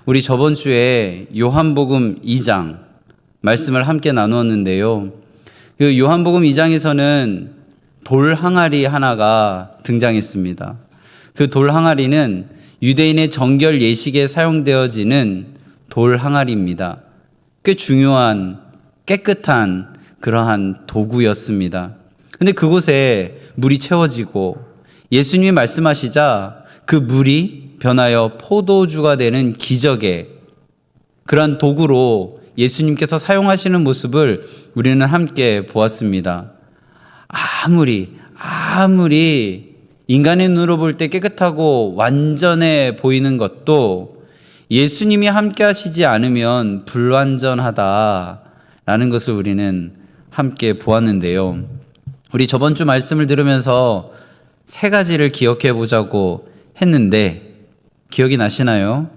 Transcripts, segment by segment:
우리 저번 주에 요한복음 2장 말씀을 함께 나누었는데요. 그 요한복음 2장에서는 돌 항아리 하나가 등장했습니다. 그 돌 항아리는 유대인의 정결 예식에 사용되어지는 돌 항아리입니다. 꽤 중요한 깨끗한 그러한 도구였습니다. 근데 그곳에 물이 채워지고 예수님이 말씀하시자 그 물이 변하여 포도주가 되는 기적의 그러한 도구로 예수님께서 사용하시는 모습을 우리는 함께 보았습니다. 아무리 인간의 눈으로 볼 때 깨끗하고 완전해 보이는 것도 예수님이 함께 하시지 않으면 불완전하다라는 것을 우리는 함께 보았는데요. 우리 저번 주 말씀을 들으면서 세 가지를 기억해 보자고 했는데 기억이 나시나요?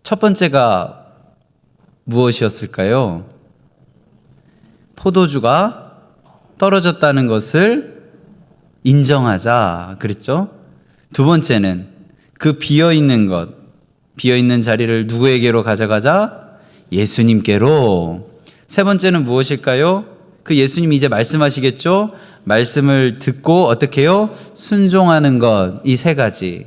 첫 번째가 무엇이었을까요? 포도주가 떨어졌다는 것을 인정하자 그랬죠? 두 번째는 그 비어있는 자리를 누구에게로 가져가자? 예수님께로. 세 번째는 무엇일까요? 그 예수님이 이제 말씀하시겠죠? 말씀을 듣고 어떻게 해요? 순종하는 것. 이 세 가지.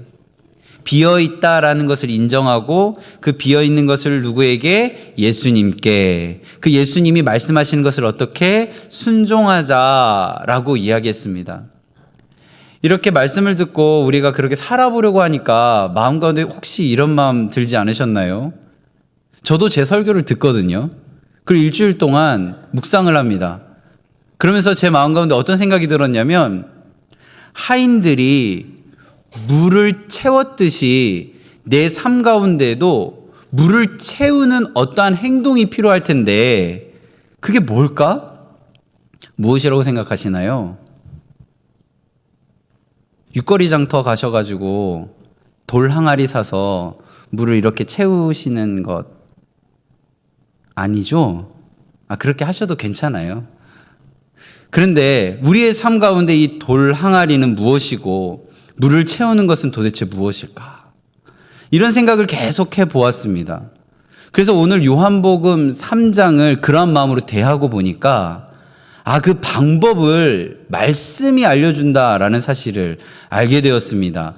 비어있다라는 것을 인정하고 그 비어있는 것을 누구에게? 예수님께. 그 예수님이 말씀하시는 것을 어떻게? 순종하자라고 이야기했습니다. 이렇게 말씀을 듣고 우리가 그렇게 살아보려고 하니까 마음 가운데 혹시 이런 마음 들지 않으셨나요? 저도 제 설교를 듣거든요. 그리고 일주일 동안 묵상을 합니다. 그러면서 제 마음 가운데 어떤 생각이 들었냐면 하인들이 물을 채웠듯이 내 삶 가운데도 물을 채우는 어떠한 행동이 필요할 텐데 그게 뭘까? 무엇이라고 생각하시나요? 육거리 장터 가셔가지고 돌 항아리 사서 물을 이렇게 채우시는 것 아니죠? 그렇게 하셔도 괜찮아요. 그런데 우리의 삶 가운데 이 돌 항아리는 무엇이고 물을 채우는 것은 도대체 무엇일까? 이런 생각을 계속해 보았습니다. 그래서 오늘 요한복음 3장을 그런 마음으로 대하고 보니까 그 방법을 말씀이 알려준다라는 사실을 알게 되었습니다.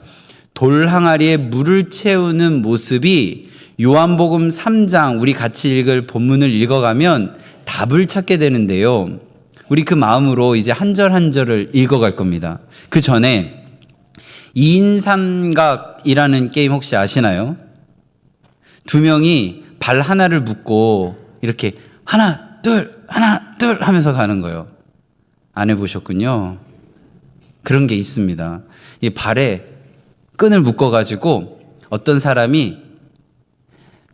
돌 항아리에 물을 채우는 모습이 요한복음 3장 우리 같이 읽을 본문을 읽어가면 답을 찾게 되는데요. 우리 그 마음으로 이제 한 절 한 절을 읽어갈 겁니다. 그 전에 2인 삼각이라는 게임 혹시 아시나요? 두 명이 발 하나를 묶고 이렇게 하나 둘 하면서 가는 거예요. 안 해보셨군요. 그런 게 있습니다. 이 발에 끈을 묶어가지고 어떤 사람이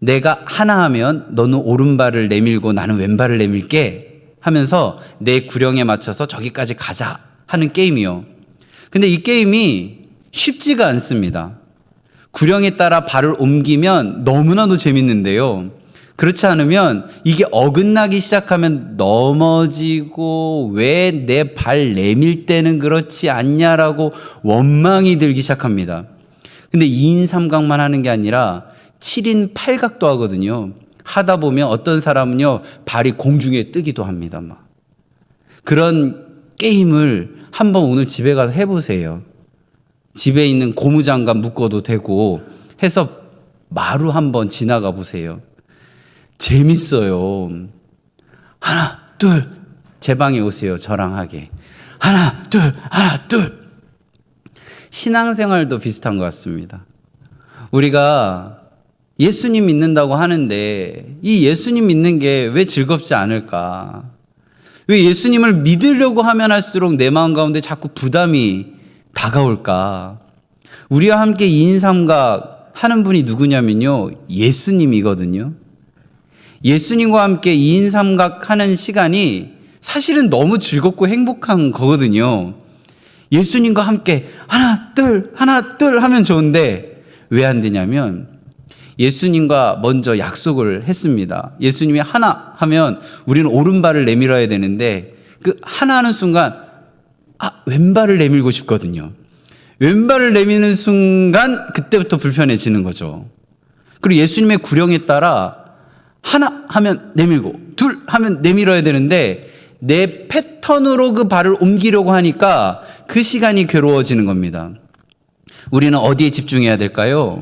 내가 하나 하면 너는 오른발을 내밀고 나는 왼발을 내밀게 하면서 내 구령에 맞춰서 저기까지 가자 하는 게임이요. 근데 이 게임이 쉽지가 않습니다. 구령에 따라 발을 옮기면 너무나도 재밌는데요. 그렇지 않으면 이게 어긋나기 시작하면 넘어지고 왜 내 발 내밀 때는 그렇지 않냐라고 원망이 들기 시작합니다. 근데 2인 삼각만 하는 게 아니라 7인 8각도 하거든요. 하다 보면 어떤 사람은요 발이 공중에 뜨기도 합니다. 그런 게임을 한번 오늘 집에 가서 해보세요. 집에 있는 고무장갑 묶어도 되고 해서 마루 한번 지나가 보세요. 재밌어요. 하나 둘 제 방에 오세요. 저랑 하게. 하나 둘. 신앙생활도 비슷한 것 같습니다. 우리가 예수님 믿는다고 하는데 이 예수님 믿는 게 왜 즐겁지 않을까? 왜 예수님을 믿으려고 하면 할수록 내 마음 가운데 자꾸 부담이 다가올까? 우리와 함께 2인 삼각 하는 분이 누구냐면요 예수님이거든요. 예수님과 함께 2인 삼각 하는 시간이 사실은 너무 즐겁고 행복한 거거든요. 예수님과 함께 하나 둘 하면 좋은데 왜 안 되냐면 예수님과 먼저 약속을 했습니다. 예수님이 하나 하면 우리는 오른발을 내밀어야 되는데 그 하나 하는 순간 왼발을 내밀고 싶거든요. 왼발을 내미는 순간 그때부터 불편해지는 거죠. 그리고 예수님의 구령에 따라 하나 하면 내밀고 둘 하면 내밀어야 되는데 내 패턴으로 그 발을 옮기려고 하니까 그 시간이 괴로워지는 겁니다. 우리는 어디에 집중해야 될까요?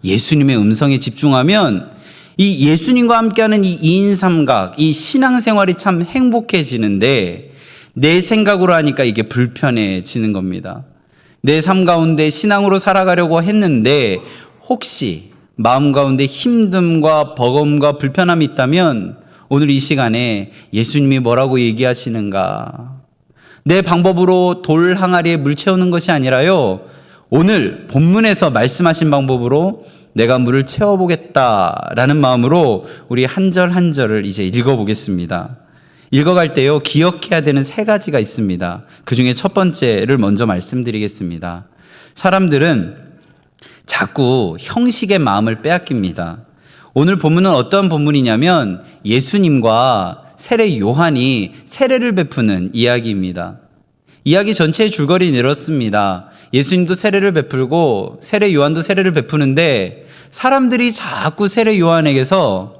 예수님의 음성에 집중하면 이 예수님과 함께하는 이 2인 삼각, 이 신앙생활이 참 행복해지는데 내 생각으로 하니까 이게 불편해지는 겁니다. 내 삶 가운데 신앙으로 살아가려고 했는데 혹시 마음 가운데 힘듦과 버거움과 불편함이 있다면 오늘 이 시간에 예수님이 뭐라고 얘기하시는가? 내 방법으로 돌 항아리에 물 채우는 것이 아니라요, 오늘 본문에서 말씀하신 방법으로 내가 물을 채워보겠다라는 마음으로 우리 한 절 한 절을 이제 읽어보겠습니다. 읽어갈 때요, 기억해야 되는 3가지가 있습니다. 그 중에 첫 번째를 먼저 말씀드리겠습니다. 사람들은 자꾸 형식의 마음을 빼앗깁니다. 오늘 본문은 어떤 본문이냐면 예수님과 세례 요한이 세례를 베푸는 이야기입니다. 이야기 전체의 줄거리는 이렇습니다. 예수님도 세례를 베풀고 세례 요한도 세례를 베푸는데 사람들이 자꾸 세례 요한에게서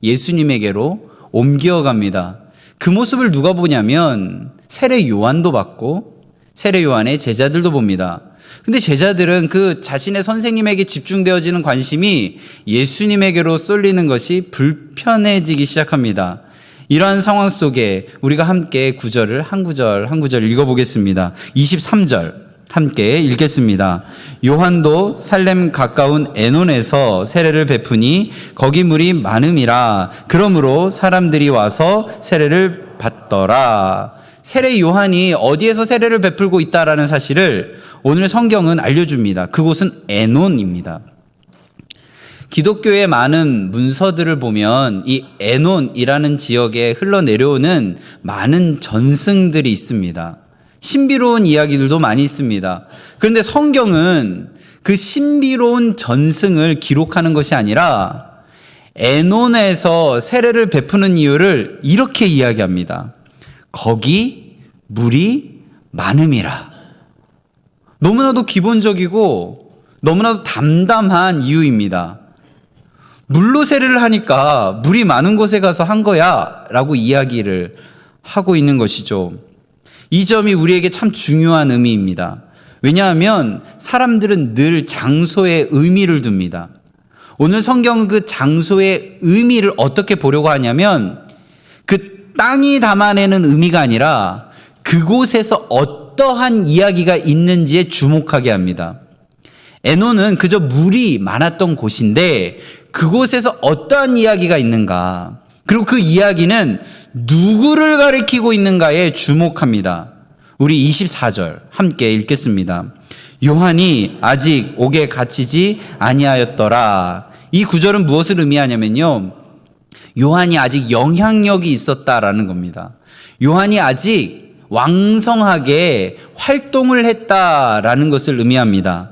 예수님에게로 옮겨갑니다. 그 모습을 누가 보냐면 세례 요한도 봤고 세례 요한의 제자들도 봅니다. 근데 제자들은 그 자신의 선생님에게 집중되어지는 관심이 예수님에게로 쏠리는 것이 불편해지기 시작합니다. 이러한 상황 속에 우리가 함께 구절을 한 구절 읽어보겠습니다. 23절 함께 읽겠습니다. 요한도 살렘 가까운 에논에서 세례를 베푸니 거기 물이 많음이라. 그러므로 사람들이 와서 세례를 받더라. 세례 요한이 어디에서 세례를 베풀고 있다라는 사실을 오늘 성경은 알려줍니다. 그곳은 에논입니다. 기독교의 많은 문서들을 보면 이 에논이라는 지역에 흘러내려오는 많은 전승들이 있습니다. 신비로운 이야기들도 많이 있습니다. 그런데 성경은 그 신비로운 전승을 기록하는 것이 아니라 에논에서 세례를 베푸는 이유를 이렇게 이야기합니다. 거기 물이 많음이라. 너무나도 기본적이고 너무나도 담담한 이유입니다. 물로 세례를 하니까 물이 많은 곳에 가서 한 거야 라고 이야기를 하고 있는 것이죠. 이 점이 우리에게 참 중요한 의미입니다. 왜냐하면 사람들은 늘 장소에 의미를 둡니다. 오늘 성경은 그 장소의 의미를 어떻게 보려고 하냐면 그 땅이 담아내는 의미가 아니라 그곳에서 어떠한 이야기가 있는지에 주목하게 합니다. 에논은 그저 물이 많았던 곳인데 그곳에서 어떠한 이야기가 있는가, 그리고 그 이야기는 누구를 가리키고 있는가에 주목합니다. 우리 24절 함께 읽겠습니다. 요한이 아직 옥에 갇히지 아니하였더라. 이 구절은 무엇을 의미하냐면요, 요한이 아직 영향력이 있었다라는 겁니다. 요한이 아직 왕성하게 활동을 했다라는 것을 의미합니다.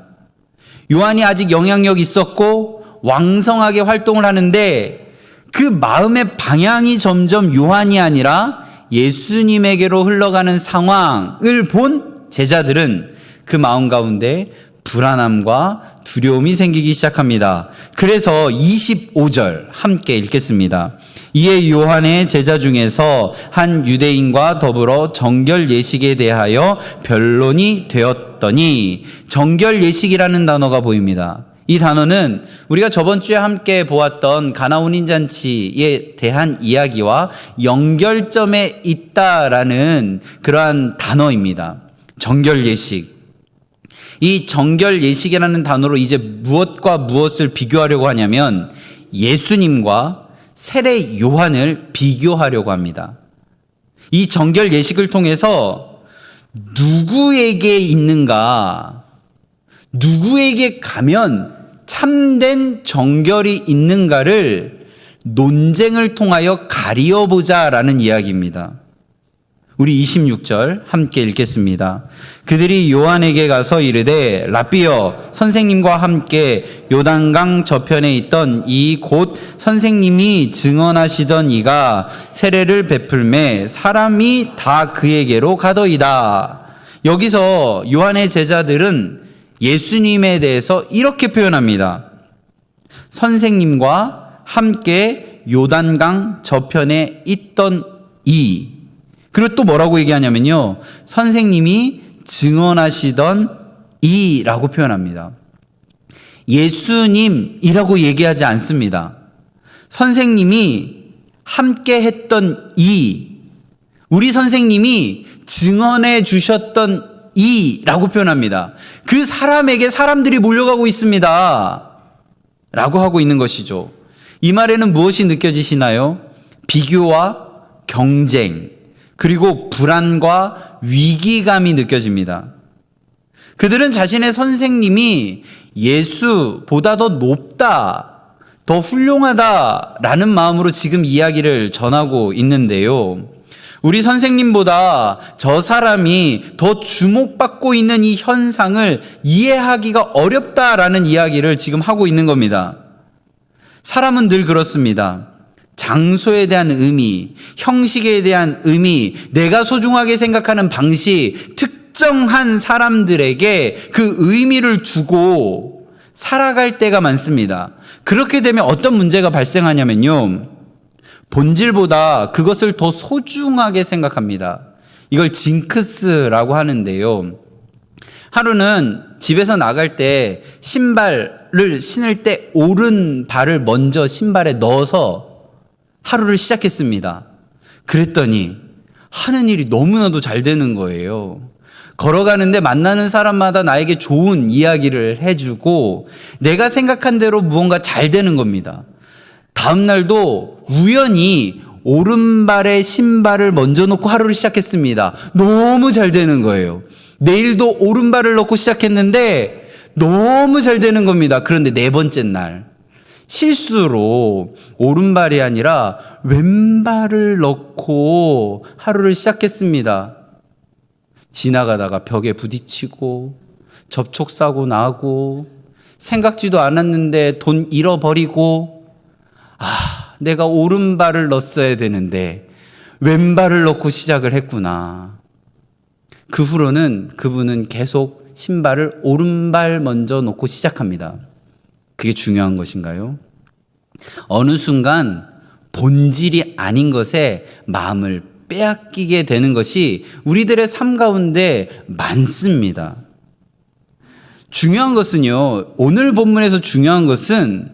요한이 아직 영향력이 있었고 왕성하게 활동을 하는데 그 마음의 방향이 점점 요한이 아니라 예수님에게로 흘러가는 상황을 본 제자들은 그 마음 가운데 불안함과 두려움이 생기기 시작합니다. 그래서 25절 함께 읽겠습니다. 이에 요한의 제자 중에서 한 유대인과 더불어 정결 예식에 대하여 변론이 되었더니, 정결 예식이라는 단어가 보입니다. 이 단어는 우리가 저번 주에 함께 보았던 가나 혼인잔치에 대한 이야기와 연결점에 있다라는 그러한 단어입니다. 정결 예식. 이 정결 예식이라는 단어로 이제 무엇과 무엇을 비교하려고 하냐면 예수님과 세례 요한을 비교하려고 합니다. 이 정결 예식을 통해서 누구에게 있는가, 누구에게 가면 참된 정결이 있는가를 논쟁을 통하여 가리어보자라는 이야기입니다. 우리 26절 함께 읽겠습니다. 그들이 요한에게 가서 이르되 랍비여, 선생님과 함께 요단강 저편에 있던 이 곧 선생님이 증언하시던 이가 세례를 베풀매 사람이 다 그에게로 가더이다. 여기서 요한의 제자들은 예수님에 대해서 이렇게 표현합니다. 선생님과 함께 요단강 저편에 있던 이. 그리고 또 뭐라고 얘기하냐면요. 선생님이 증언하시던 이라고 표현합니다. 예수님이라고 얘기하지 않습니다. 선생님이 함께 했던 이. 우리 선생님이 증언해 주셨던 이라고 표현합니다. 그 사람에게 사람들이 몰려가고 있습니다. 라고 하고 있는 것이죠. 이 말에는 무엇이 느껴지시나요? 비교와 경쟁, 그리고 불안과 위기감이 느껴집니다. 그들은 자신의 선생님이 예수보다 더 높다, 더 훌륭하다라는 마음으로 지금 이야기를 전하고 있는데요. 우리 선생님보다 저 사람이 더 주목받고 있는 이 현상을 이해하기가 어렵다라는 이야기를 지금 하고 있는 겁니다. 사람은 늘 그렇습니다. 장소에 대한 의미, 형식에 대한 의미, 내가 소중하게 생각하는 방식, 특정한 사람들에게 그 의미를 주고 살아갈 때가 많습니다. 그렇게 되면 어떤 문제가 발생하냐면요. 본질보다 그것을 더 소중하게 생각합니다. 이걸 징크스라고 하는데요. 하루는 집에서 나갈 때 신발을 신을 때 오른 발을 먼저 신발에 넣어서 하루를 시작했습니다. 그랬더니 하는 일이 너무나도 잘 되는 거예요. 걸어가는데 만나는 사람마다 나에게 좋은 이야기를 해주고 내가 생각한 대로 무언가 잘 되는 겁니다. 다음 날도 우연히 오른발에 신발을 먼저 놓고 하루를 시작했습니다. 너무 잘 되는 거예요. 내일도 오른발을 넣고 시작했는데 너무 잘 되는 겁니다. 그런데 네 번째 날 실수로 오른발이 아니라 왼발을 넣고 하루를 시작했습니다. 지나가다가 벽에 부딪히고 접촉사고 나고 생각지도 않았는데 돈 잃어버리고 내가 오른발을 넣었어야 되는데 왼발을 넣고 시작을 했구나. 그 후로는 그분은 계속 신발을 오른발 먼저 놓고 시작합니다. 그게 중요한 것인가요? 어느 순간 본질이 아닌 것에 마음을 빼앗기게 되는 것이 우리들의 삶 가운데 많습니다. 중요한 것은요, 오늘 본문에서 중요한 것은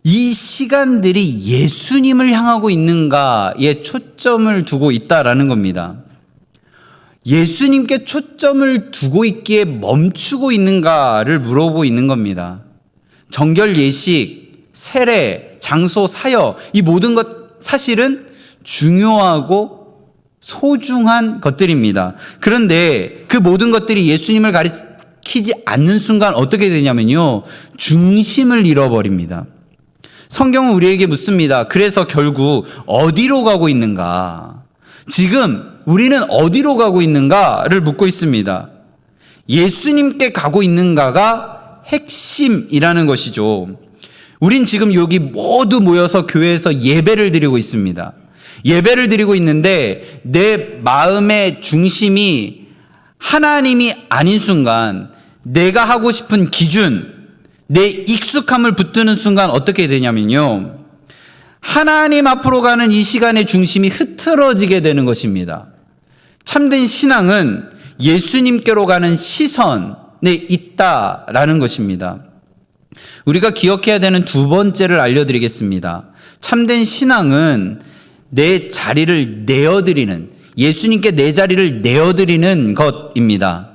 이 시간들이 예수님을 향하고 있는가에 초점을 두고 있다라는 겁니다. 예수님께 초점을 두고 있기에 멈추고 있는가를 물어보고 있는 겁니다. 정결 예식, 세례, 장소, 사역, 이 모든 것 사실은 중요하고 소중한 것들입니다. 그런데 그 모든 것들이 예수님을 가리키지 않는 순간 어떻게 되냐면요, 중심을 잃어버립니다. 성경은 우리에게 묻습니다. 그래서 결국 어디로 가고 있는가? 지금 우리는 어디로 가고 있는가를 묻고 있습니다. 예수님께 가고 있는가가 핵심이라는 것이죠. 우린 지금 여기 모두 모여서 교회에서 예배를 드리고 있습니다. 예배를 드리고 있는데 내 마음의 중심이 하나님이 아닌 순간 내가 하고 싶은 기준, 내 익숙함을 붙드는 순간 어떻게 되냐면요, 하나님 앞으로 가는 이 시간의 중심이 흐트러지게 되는 것입니다. 참된 신앙은 예수님께로 가는 시선에 있다라는 것입니다. 우리가 기억해야 되는 두 번째를 알려드리겠습니다. 참된 신앙은 내 자리를 내어드리는, 예수님께 내 자리를 내어드리는 것입니다.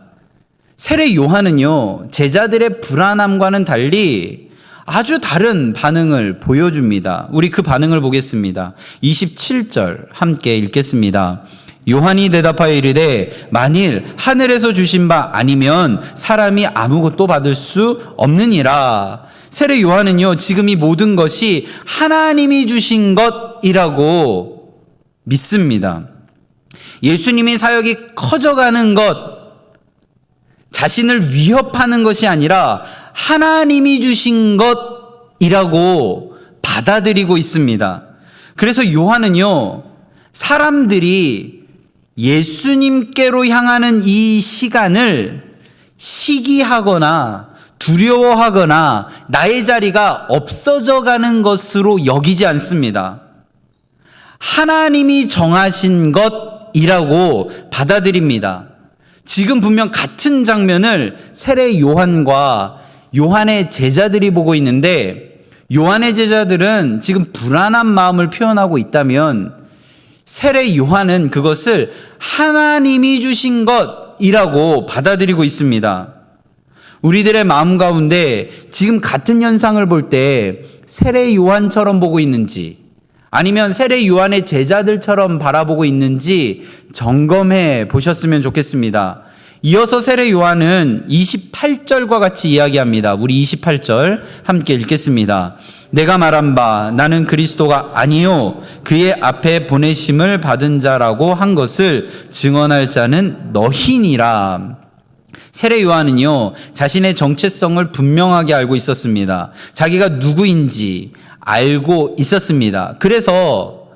세례 요한은요, 제자들의 불안함과는 달리 아주 다른 반응을 보여줍니다. 우리 그 반응을 보겠습니다. 27절 함께 읽겠습니다. 요한이 대답하여 이르되 만일 하늘에서 주신 바 아니면 사람이 아무것도 받을 수 없느니라. 세례 요한은요, 지금 이 모든 것이 하나님이 주신 것이라고 믿습니다. 예수님이 사역이 커져가는 것, 자신을 위협하는 것이 아니라 하나님이 주신 것이라고 받아들이고 있습니다. 그래서 요한은요, 사람들이 예수님께로 향하는 이 시간을 시기하거나 두려워하거나 나의 자리가 없어져 가는 것으로 여기지 않습니다. 하나님이 정하신 것이라고 받아들입니다. 지금 분명 같은 장면을 세례 요한과 요한의 제자들이 보고 있는데, 요한의 제자들은 지금 불안한 마음을 표현하고 있다면 세례 요한은 그것을 하나님이 주신 것이라고 받아들이고 있습니다. 우리들의 마음 가운데 지금 같은 현상을 볼 때 세례 요한처럼 보고 있는지, 아니면 세례 요한의 제자들처럼 바라보고 있는지 점검해 보셨으면 좋겠습니다. 이어서 세례 요한은 28절과 같이 이야기합니다. 우리 28절 함께 읽겠습니다. 내가 말한 바 나는 그리스도가 아니요 그의 앞에 보내심을 받은 자라고 한 것을 증언할 자는 너희니라. 세례 요한은요, 자신의 정체성을 분명하게 알고 있었습니다. 자기가 누구인지 알고 있었습니다. 그래서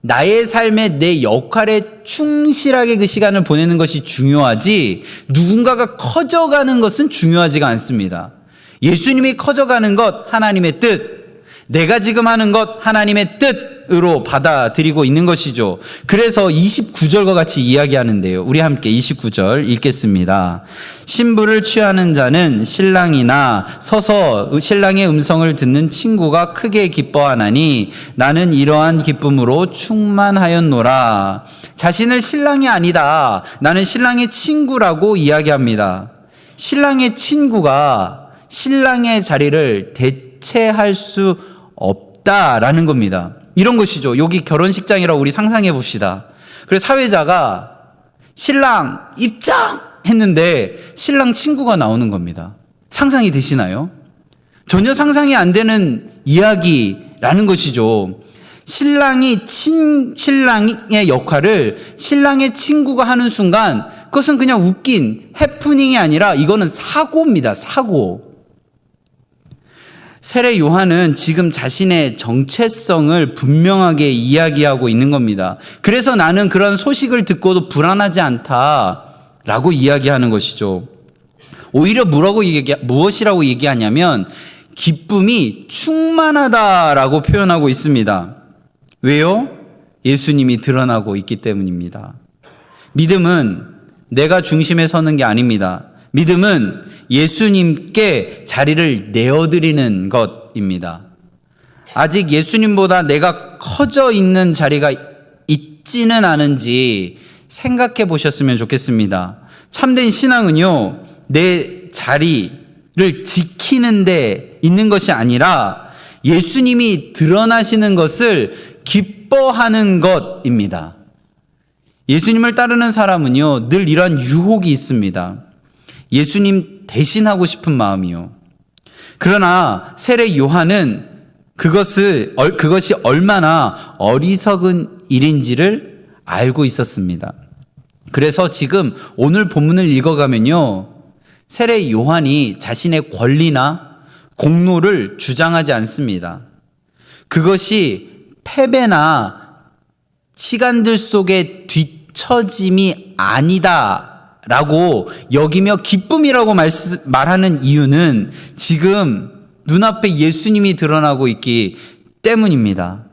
나의 삶에 내 역할에 충실하게 그 시간을 보내는 것이 중요하지, 누군가가 커져가는 것은 중요하지가 않습니다. 예수님이 커져가는 것 하나님의 뜻, 내가 지금 하는 것 하나님의 뜻으로 받아들이고 있는 것이죠. 그래서 29절과 같이 이야기하는데요. 우리 함께 29절 읽겠습니다. 신부를 취하는 자는 신랑이나 서서 신랑의 음성을 듣는 친구가 크게 기뻐하나니 나는 이러한 기쁨으로 충만하였노라. 자신을 신랑이 아니다, 나는 신랑의 친구라고 이야기합니다. 신랑의 친구가 신랑의 자리를 대체할 수 없다라는 겁니다. 이런 것이죠. 여기 결혼식장이라고 우리 상상해 봅시다. 그래서 사회자가 신랑 입장 했는데 신랑 친구가 나오는 겁니다. 상상이 되시나요? 전혀 상상이 안 되는 이야기라는 것이죠. 신랑의 역할을 신랑의 친구가 하는 순간 그것은 그냥 웃긴 해프닝이 아니라 이거는 사고입니다. 사고. 세례 요한은 지금 자신의 정체성을 분명하게 이야기하고 있는 겁니다. 그래서 나는 그런 소식을 듣고도 불안하지 않다라고 이야기하는 것이죠. 오히려 무엇이라고 얘기하냐면 기쁨이 충만하다라고 표현하고 있습니다. 왜요? 예수님이 드러나고 있기 때문입니다. 믿음은 내가 중심에 서는 게 아닙니다. 믿음은 예수님께 자리를 내어드리는 것입니다. 아직 예수님보다 내가 커져 있는 자리가 있지는 않은지 생각해 보셨으면 좋겠습니다. 참된 신앙은요, 내 자리를 지키는 데 있는 것이 아니라 예수님이 드러나시는 것을 기뻐하는 것입니다. 예수님을 따르는 사람은요, 늘 이러한 유혹이 있습니다. 예수님 대신하고 싶은 마음이요. 그러나 세례 요한은 그것이 얼마나 어리석은 일인지를 알고 있었습니다. 그래서 지금 오늘 본문을 읽어가면요, 세례 요한이 자신의 권리나 공로를 주장하지 않습니다. 그것이 패배나 시간들 속의 뒤처짐이 아니다 라고 여기며 기쁨이라고 말하는 이유는 지금 눈앞에 예수님이 드러나고 있기 때문입니다.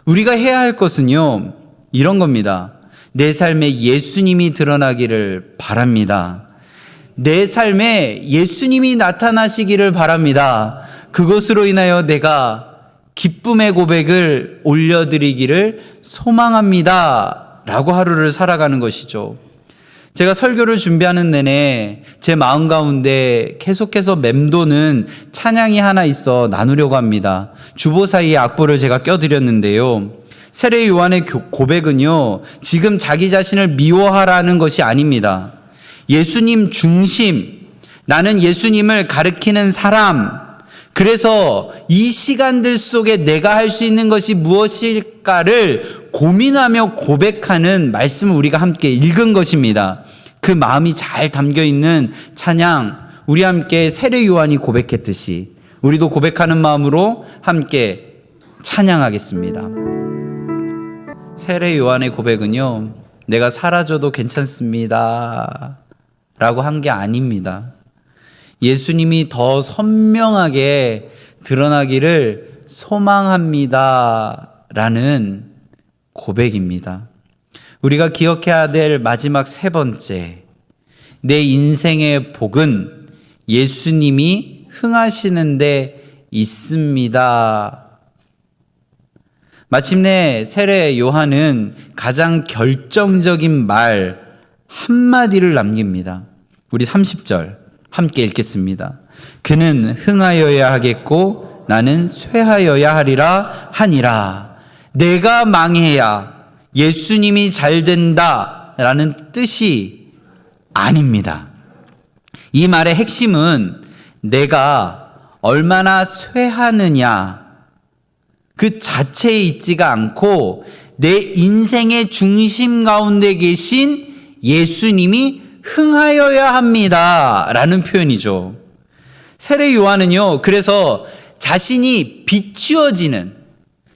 우리가 해야 할 것은요, 이런 겁니다. 내 삶에 예수님이 드러나기를 바랍니다. 내 삶에 예수님이 나타나시기를 바랍니다. 그것으로 인하여 내가 기쁨의 고백을 올려드리기를 소망합니다 라고 하루를 살아가는 것이죠. 제가 설교를 준비하는 내내 제 마음 가운데 계속해서 맴도는 찬양이 하나 있어 나누려고 합니다. 주보 사이에 악보를 제가 껴드렸는데요. 세례 요한의 고백은요, 지금 자기 자신을 미워하라는 것이 아닙니다. 예수님 중심, 나는 예수님을 가리키는 사람, 그래서 이 시간들 속에 내가 할 수 있는 것이 무엇일까를 고민하며 고백하는 말씀을 우리가 함께 읽은 것입니다. 그 마음이 잘 담겨있는 찬양, 우리 함께 세례 요한이 고백했듯이 우리도 고백하는 마음으로 함께 찬양하겠습니다. 세례 요한의 고백은요, 내가 사라져도 괜찮습니다 라고 한 게 아닙니다. 예수님이 더 선명하게 드러나기를 소망합니다. 라는 고백입니다. 우리가 기억해야 될 마지막 세 번째, 내 인생의 복은 예수님이 흥하시는 데 있습니다. 마침내 세례 요한은 가장 결정적인 말 한마디를 남깁니다. 우리 30절 함께 읽겠습니다. 그는 흥하여야 하겠고 나는 쇠하여야 하리라 하니라. 내가 망해야 예수님이 잘 된다 라는 뜻이 아닙니다. 이 말의 핵심은 내가 얼마나 쇠하느냐 그 자체에 있지가 않고 내 인생의 중심 가운데 계신 예수님이 흥하여야 합니다 라는 표현이죠. 세례 요한은요, 그래서 자신이 비추어지는,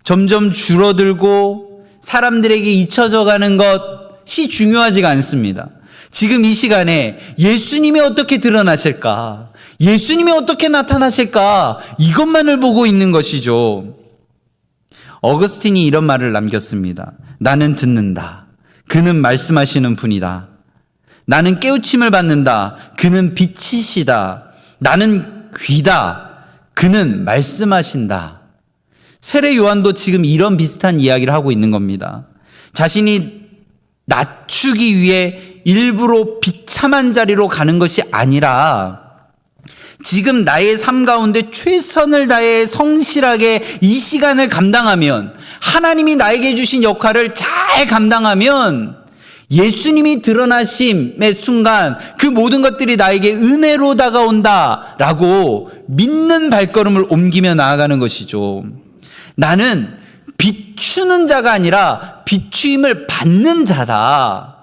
점점 줄어들고 사람들에게 잊혀져 가는 것이 중요하지가 않습니다. 지금 이 시간에 예수님이 어떻게 드러나실까, 예수님이 어떻게 나타나실까, 이것만을 보고 있는 것이죠. 어거스틴이 이런 말을 남겼습니다. 나는 듣는다. 그는 말씀하시는 분이다. 나는 깨우침을 받는다. 그는 빛이시다. 나는 귀다. 그는 말씀하신다. 세례 요한도 지금 이런 비슷한 이야기를 하고 있는 겁니다. 자신이 낮추기 위해 일부러 비참한 자리로 가는 것이 아니라 지금 나의 삶 가운데 최선을 다해 성실하게 이 시간을 감당하면, 하나님이 나에게 주신 역할을 잘 감당하면 예수님이 드러나심의 순간 그 모든 것들이 나에게 은혜로 다가온다라고 믿는 발걸음을 옮기며 나아가는 것이죠. 나는 비추는 자가 아니라 비추임을 받는 자다.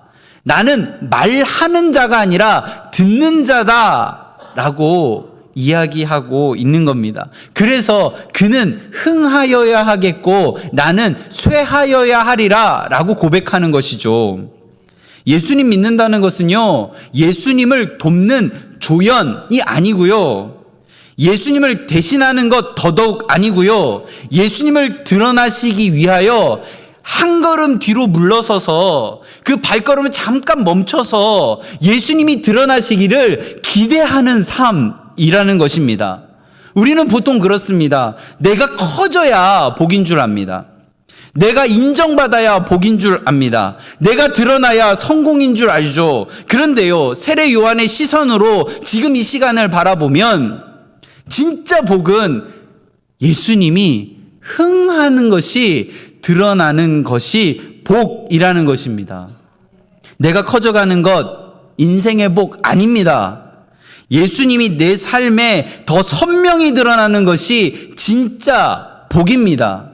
나는 말하는 자가 아니라 듣는 자다라고 이야기하고 있는 겁니다. 그래서 그는 흥하여야 하겠고 나는 쇠하여야 하리라 라고 고백하는 것이죠. 예수님 믿는다는 것은요, 예수님을 돕는 조연이 아니고요, 예수님을 대신하는 것 더더욱 아니고요, 예수님을 드러나시기 위하여 한 걸음 뒤로 물러서서 그 발걸음을 잠깐 멈춰서 예수님이 드러나시기를 기대하는 삶이라는 것입니다. 우리는 보통 그렇습니다. 내가 커져야 복인 줄 압니다. 내가 인정받아야 복인 줄 압니다. 내가 드러나야 성공인 줄 알죠. 그런데요, 세례 요한의 시선으로 지금 이 시간을 바라보면 진짜 복은 예수님이 흥하는 것이 드러나는 것이 복이라는 것입니다. 내가 커져가는 것 인생의 복 아닙니다. 예수님이 내 삶에 더 선명히 드러나는 것이 진짜 복입니다.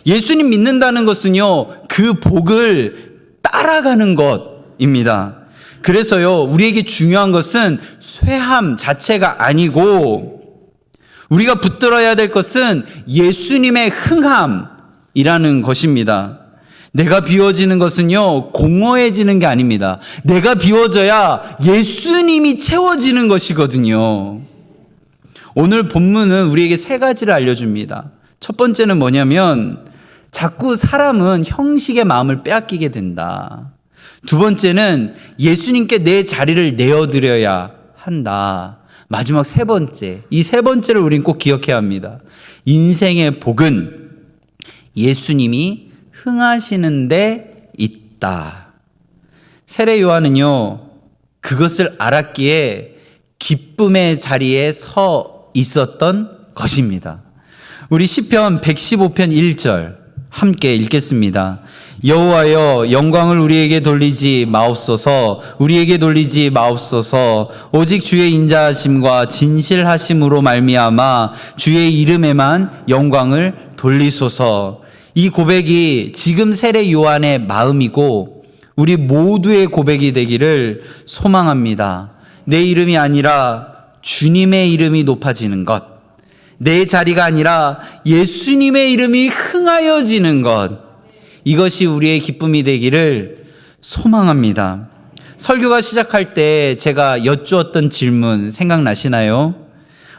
예수님 믿는다는 것은요, 그 복을 따라가는 것입니다. 그래서요, 우리에게 중요한 것은 쇠함 자체가 아니고 우리가 붙들어야 될 것은 예수님의 흥함이라는 것입니다. 내가 비워지는 것은요, 공허해지는 게 아닙니다. 내가 비워져야 예수님이 채워지는 것이거든요. 오늘 본문은 우리에게 세 가지를 알려줍니다. 첫 번째는 뭐냐면 자꾸 사람은 형식의 마음을 빼앗기게 된다. 두 번째는 예수님께 내 자리를 내어드려야 한다. 마지막 세 번째, 이 세 번째를 우린 꼭 기억해야 합니다. 인생의 복은 예수님이 흥하시는 데 있다. 세례 요한은요, 그것을 알았기에 기쁨의 자리에 서 있었던 것입니다. 우리 시편 115편 1절 함께 읽겠습니다. 여호와여, 영광을 우리에게 돌리지 마옵소서. 우리에게 돌리지 마옵소서. 오직 주의 인자하심과 진실하심으로 말미암아 주의 이름에만 영광을 돌리소서. 이 고백이 지금 세례 요한의 마음이고 우리 모두의 고백이 되기를 소망합니다. 내 이름이 아니라 주님의 이름이 높아지는 것, 내 자리가 아니라 예수님의 이름이 흥하여지는 것, 이것이 우리의 기쁨이 되기를 소망합니다. 설교가 시작할 때 제가 여쭈었던 질문 생각나시나요?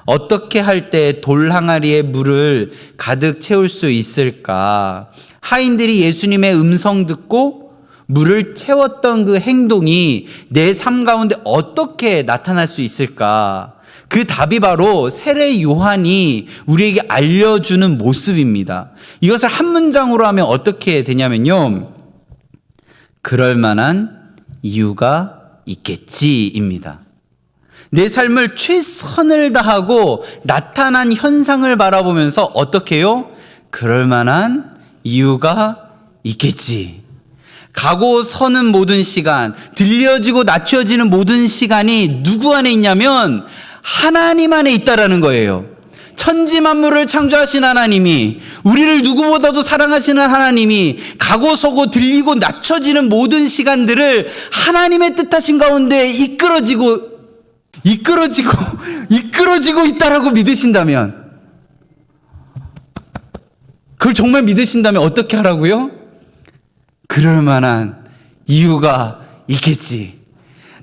어떻게 할 때 돌 항아리에 물을 가득 채울 수 있을까? 하인들이 예수님의 음성 듣고 물을 채웠던 그 행동이 내 삶 가운데 어떻게 나타날 수 있을까? 그 답이 바로 세례 요한이 우리에게 알려주는 모습입니다. 이것을 한 문장으로 하면 어떻게 되냐면요. 그럴 만한 이유가 있겠지입니다. 내 삶을 최선을 다하고 나타난 현상을 바라보면서 어떻게 해요? 그럴 만한 이유가 있겠지. 가고 서는 모든 시간, 들려지고 낮춰지는 모든 시간이 누구 안에 있냐면 하나님 안에 있다라는 거예요. 천지 만물을 창조하신 하나님이, 우리를 누구보다도 사랑하시는 하나님이 가고 서고 들리고 낮춰지는 모든 시간들을 하나님의 뜻하신 가운데 이끌어지고 있다라고 믿으신다면, 그걸 정말 믿으신다면 어떻게 하라고요? 그럴 만한 이유가 있겠지.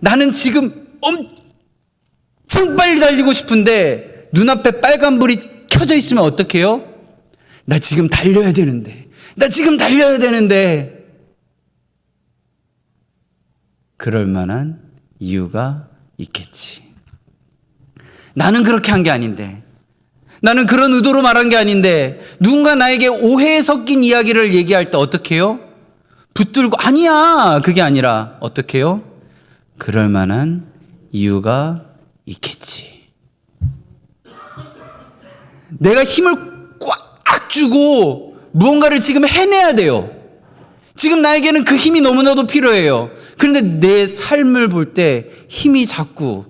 나는 지금 엄청 빨리 달리고 싶은데 눈앞에 빨간불이 켜져 있으면 어떻게 해요? 나 지금 달려야 되는데. 그럴 만한 이유가 있겠지. 나는 그렇게 한 게 아닌데, 나는 그런 의도로 말한 게 아닌데, 누군가 나에게 오해에 섞인 이야기를 얘기할 때 어떻게 해요? 붙들고 아니야, 그게 아니라 어떻게 해요? 그럴 만한 이유가 있겠지. 내가 힘을 꽉 주고 무언가를 지금 해내야 돼요. 지금 나에게는 그 힘이 너무나도 필요해요. 그런데 내 삶을 볼 때 힘이 자꾸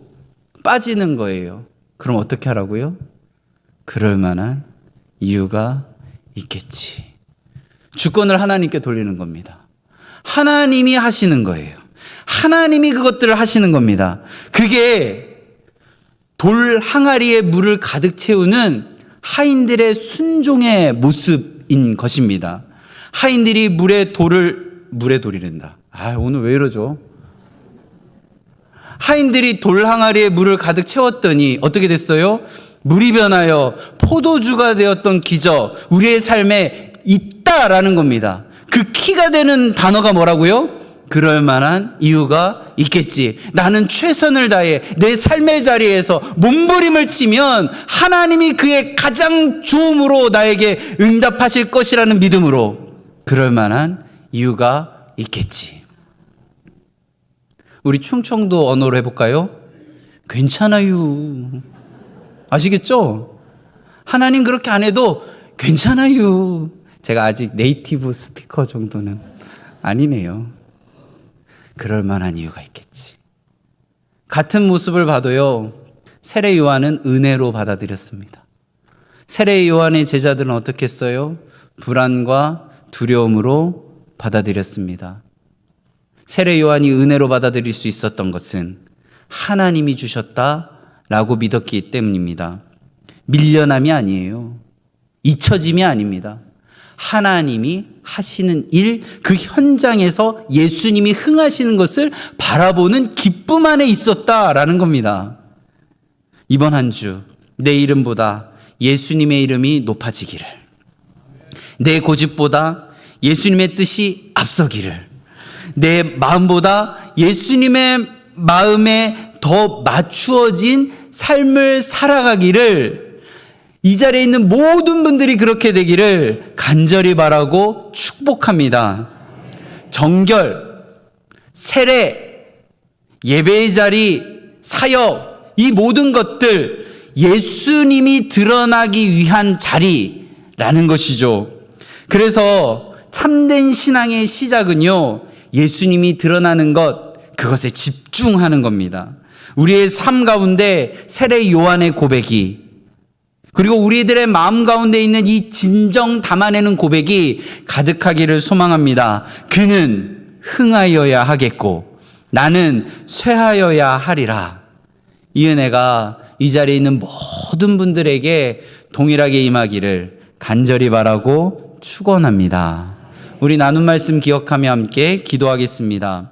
빠지는 거예요. 그럼 어떻게 하라고요? 그럴 만한 이유가 있겠지. 주권을 하나님께 돌리는 겁니다. 하나님이 하시는 거예요. 하나님이 그것들을 하시는 겁니다. 그게 돌 항아리에 물을 가득 채우는 하인들의 순종의 모습인 것입니다. 하인들이 물에 돌이란다. 오늘 왜 이러죠? 하인들이 돌 항아리에 물을 가득 채웠더니 어떻게 됐어요? 물이 변하여 포도주가 되었던 기적, 우리의 삶에 있다라는 겁니다. 그 키가 되는 단어가 뭐라고요? 그럴 만한 이유가 있겠지. 나는 최선을 다해 내 삶의 자리에서 몸부림을 치면 하나님이 그의 가장 좋음으로 나에게 응답하실 것이라는 믿음으로 그럴 만한 이유가 있겠지. 우리 충청도 언어로 해볼까요? 괜찮아요. 아시겠죠? 하나님 그렇게 안 해도 괜찮아요. 제가 아직 네이티브 스피커 정도는 아니네요. 그럴 만한 이유가 있겠지. 같은 모습을 봐도요, 세례 요한은 은혜로 받아들였습니다. 세례 요한의 제자들은 어떻게 했어요? 불안과 두려움으로 받아들였습니다. 세례 요한이 은혜로 받아들일 수 있었던 것은 하나님이 주셨다라고 믿었기 때문입니다. 밀려남이 아니에요. 잊혀짐이 아닙니다. 하나님이 하시는 일, 그 현장에서 예수님이 흥하시는 것을 바라보는 기쁨 안에 있었다라는 겁니다. 이번 한 주 내 이름보다 예수님의 이름이 높아지기를, 내 고집보다 예수님의 뜻이 앞서기를, 내 마음보다 예수님의 마음에 더 맞추어진 삶을 살아가기를, 이 자리에 있는 모든 분들이 그렇게 되기를 간절히 바라고 축복합니다. 정결, 세례, 예배의 자리, 사역, 이 모든 것들 예수님이 드러나기 위한 자리라는 것이죠. 그래서 참된 신앙의 시작은요, 예수님이 드러나는 것, 그것에 집중하는 겁니다. 우리의 삶 가운데 세례 요한의 고백이, 그리고 우리들의 마음 가운데 있는 이 진정 담아내는 고백이 가득하기를 소망합니다. 그는 흥하여야 하겠고 나는 쇠하여야 하리라. 이 은혜가 이 자리에 있는 모든 분들에게 동일하게 임하기를 간절히 바라고 축원합니다. 우리 나눈 말씀 기억하며 함께 기도하겠습니다.